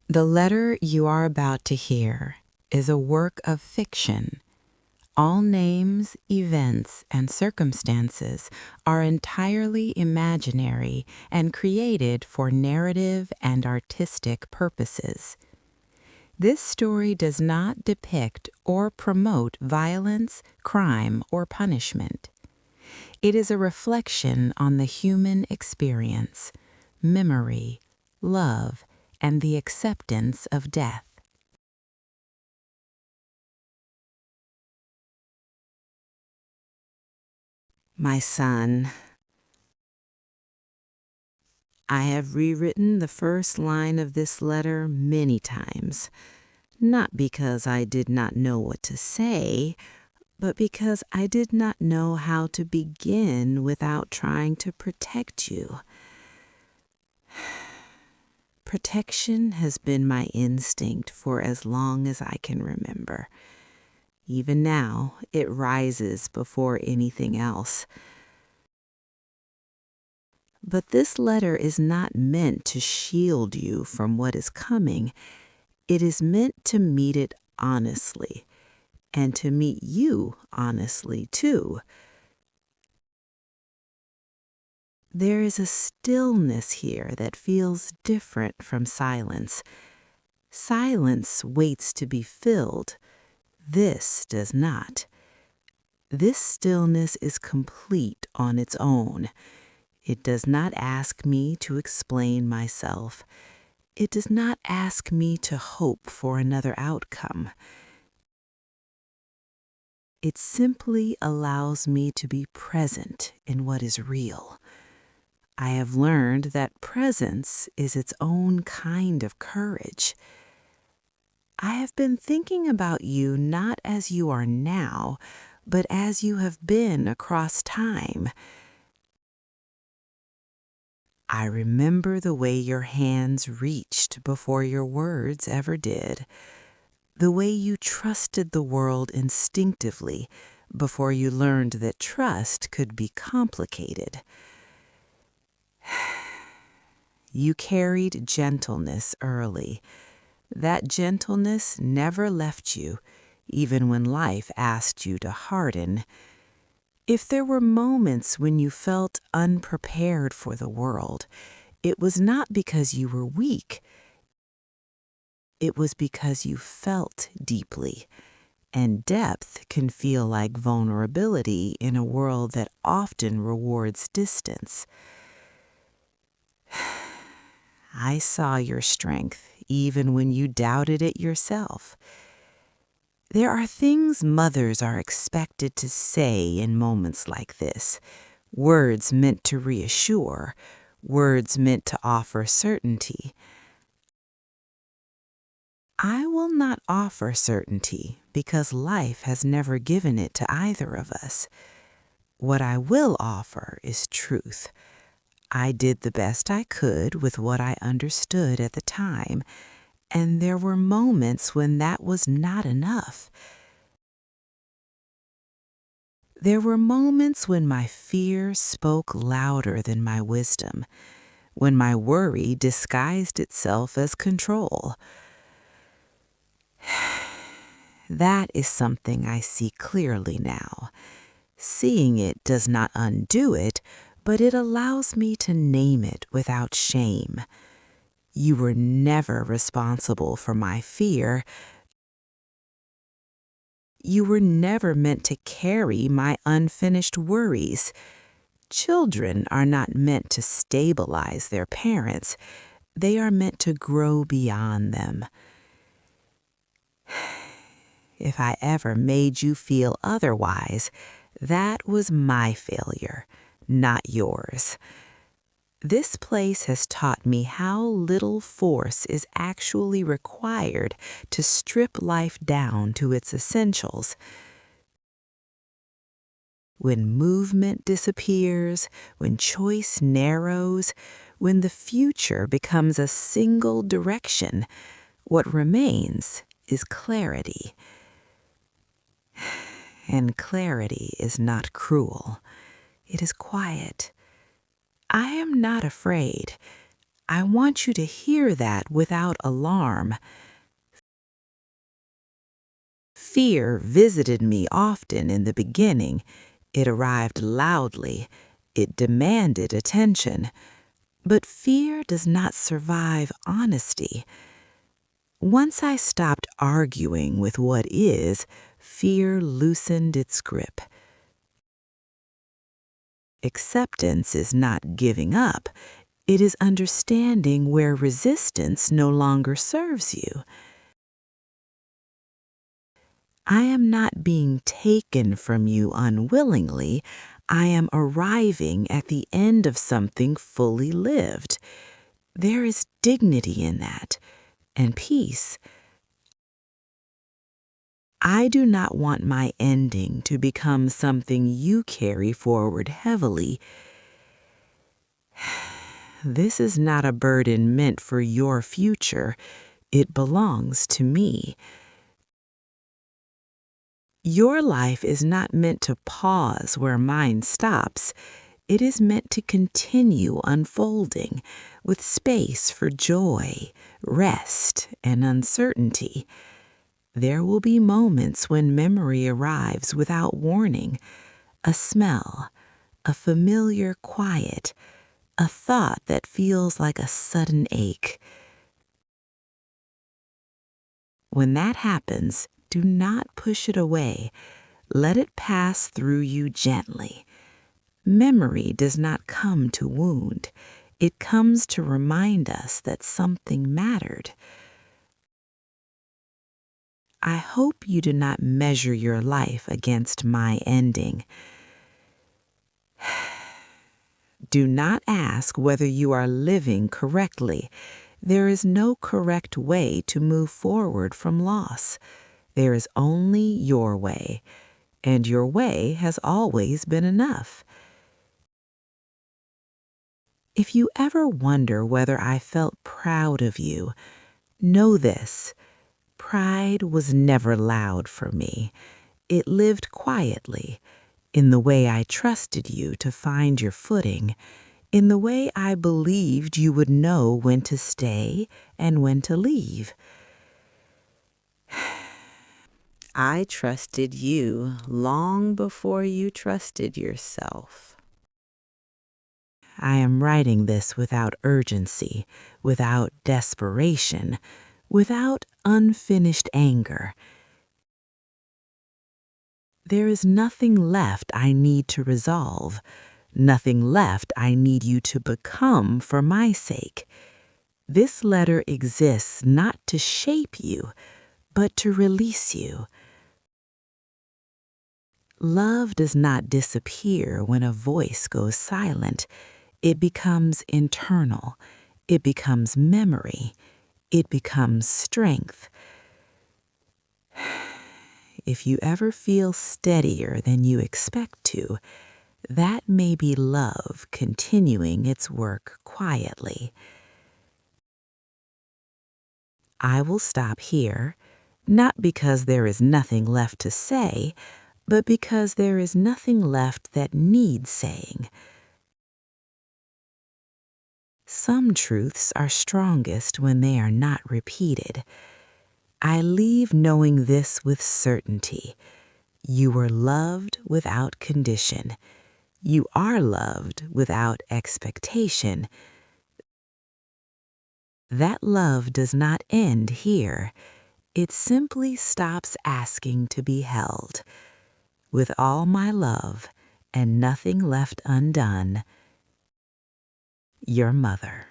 The letter you are about to hear is a work of fiction. All names, events, and circumstances are entirely imaginary and created for narrative and artistic purposes. This story does not depict or promote violence, crime, or punishment. It is a reflection on the human experience, memory, love, and the acceptance of death. My son, I have rewritten the first line of this letter many times, not because I did not know what to say, but because I did not know how to begin without trying to protect you. Protection has been my instinct for as long as I can remember. Even now, it rises before anything else. But this letter is not meant to shield you from what is coming. It is meant to meet it honestly, and to meet you honestly, too. There is a stillness here that feels different from silence. Silence waits to be filled. This does not. This stillness is complete on its own. It does not ask me to explain myself. It does not ask me to hope for another outcome. It simply allows me to be present in what is real. I have learned that presence is its own kind of courage. I have been thinking about you not as you are now, but as you have been across time. I remember the way your hands reached before your words ever did, the way you trusted the world instinctively before you learned that trust could be complicated. You carried gentleness early. That gentleness never left you, even when life asked you to harden. If there were moments when you felt unprepared for the world, it was not because you were weak. It was because you felt deeply, and depth can feel like vulnerability in a world that often rewards distance. I saw your strength even when you doubted it yourself. There are things mothers are expected to say in moments like this, words meant to reassure, words meant to offer certainty. I will not offer certainty because life has never given it to either of us. What I will offer is truth. I did the best I could with what I understood at the time, and there were moments when that was not enough. There were moments when my fear spoke louder than my wisdom, when my worry disguised itself as control. That is something I see clearly now. Seeing it does not undo it, but it allows me to name it without shame. You were never responsible for my fear. You were never meant to carry my unfinished worries. Children are not meant to stabilize their parents. They are meant to grow beyond them. If I ever made you feel otherwise, that was my failure, not yours. This place has taught me how little force is actually required to strip life down to its essentials. When movement disappears, when choice narrows, when the future becomes a single direction, what remains is clarity. And clarity is not cruel. It is quiet. I am not afraid. I want you to hear that without alarm. Fear visited me often in the beginning. It arrived loudly. It demanded attention. But fear does not survive honesty. Once I stopped arguing with what is, fear loosened its grip. Acceptance is not giving up. It is understanding where resistance no longer serves you. I am not being taken from you unwillingly. I am arriving at the end of something fully lived. There is dignity in that, and peace. I do not want my ending to become something you carry forward heavily. This is not a burden meant for your future. It belongs to me. Your life is not meant to pause where mine stops. It is meant to continue unfolding with space for joy, rest, and uncertainty. There will be moments when memory arrives without warning, a smell, a familiar quiet, a thought that feels like a sudden ache. When that happens, do not push it away. Let it pass through you gently. Memory does not come to wound. It comes to remind us that something mattered. I hope you do not measure your life against my ending. Do not ask whether you are living correctly. There is no correct way to move forward from loss. There is only your way, and your way has always been enough. If you ever wonder whether I felt proud of you, know this: pride was never loud for me. It lived quietly, in the way I trusted you to find your footing, in the way I believed you would know when to stay and when to leave. I trusted you long before you trusted yourself. I am writing this without urgency, without desperation, without unfinished anger. There is nothing left I need to resolve, nothing left I need you to become for my sake. This letter exists not to shape you, but to release you. Love does not disappear when a voice goes silent. It becomes internal. It becomes memory. It becomes strength. If you ever feel steadier than you expect to, that may be love continuing its work quietly. I will stop here, not because there is nothing left to say, but because there is nothing left that needs saying. Some truths are strongest when they are not repeated. I leave knowing this with certainty. You were loved without condition. You are loved without expectation. That love does not end here. It simply stops asking to be held. With all my love and nothing left undone, your mother.